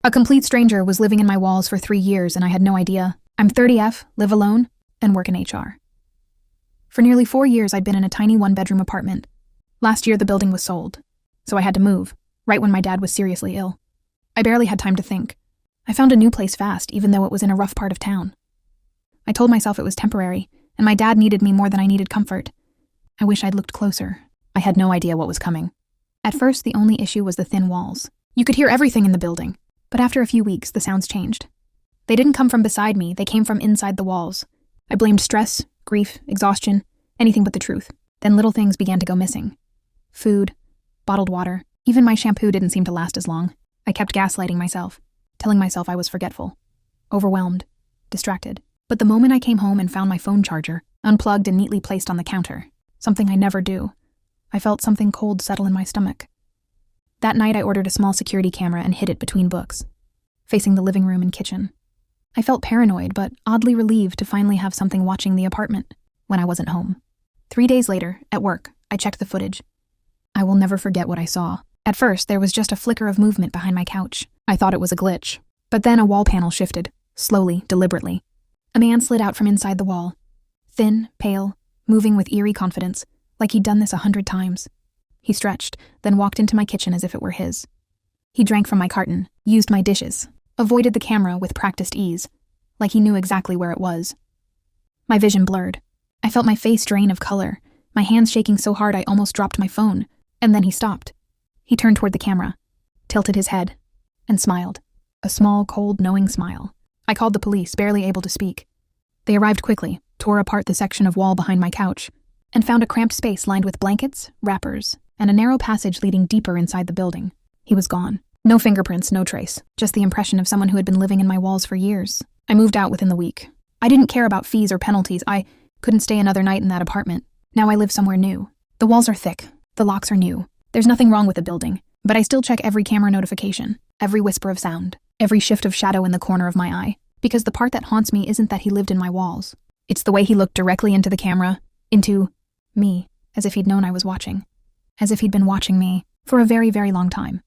A complete stranger was living in my walls for 3 years and I had no idea. I'm 30F, live alone, and work in HR. For nearly 4 years, I'd been in a tiny one-bedroom apartment. Last year, the building was sold, so I had to move, right when my dad was seriously ill. I barely had time to think. I found a new place fast, even though it was in a rough part of town. I told myself it was temporary, and my dad needed me more than I needed comfort. I wish I'd looked closer. I had no idea what was coming. At first, the only issue was the thin walls. You could hear everything in the building, but after a few weeks, the sounds changed. They didn't come from beside me, they came from inside the walls. I blamed stress, grief, exhaustion, anything but the truth. Then little things began to go missing. Food, bottled water, even my shampoo didn't seem to last as long. I kept gaslighting myself, telling myself I was forgetful, overwhelmed, distracted. But the moment I came home and found my phone charger, unplugged and neatly placed on the counter, something I never do, I felt something cold settle in my stomach. That night I ordered a small security camera and hid it between books, facing the living room and kitchen. I felt paranoid, but oddly relieved to finally have something watching the apartment when I wasn't home. 3 days later, at work, I checked the footage. I will never forget what I saw. At first, there was just a flicker of movement behind my couch. I thought it was a glitch. But then a wall panel shifted, slowly, deliberately. A man slid out from inside the wall. Thin, pale, moving with eerie confidence, like he'd done this 100 times. He stretched, then walked into my kitchen as if it were his. He drank from my carton, used my dishes, avoided the camera with practiced ease, like he knew exactly where it was. My vision blurred. I felt my face drain of color, my hands shaking so hard I almost dropped my phone, and then he stopped. He turned toward the camera, tilted his head, and smiled. A small, cold, knowing smile. I called the police, barely able to speak. They arrived quickly, tore apart the section of wall behind my couch, and found a cramped space lined with blankets, wrappers, and a narrow passage leading deeper inside the building. He was gone. No fingerprints, no trace, just the impression of someone who had been living in my walls for years. I moved out within the week. I didn't care about fees or penalties. I couldn't stay another night in that apartment. Now I live somewhere new. The walls are thick. The locks are new. There's nothing wrong with the building, but I still check every camera notification, every whisper of sound, every shift of shadow in the corner of my eye, because the part that haunts me isn't that he lived in my walls. It's the way he looked directly into the camera, into me, as if he'd known I was watching, as if he'd been watching me for a very, very long time.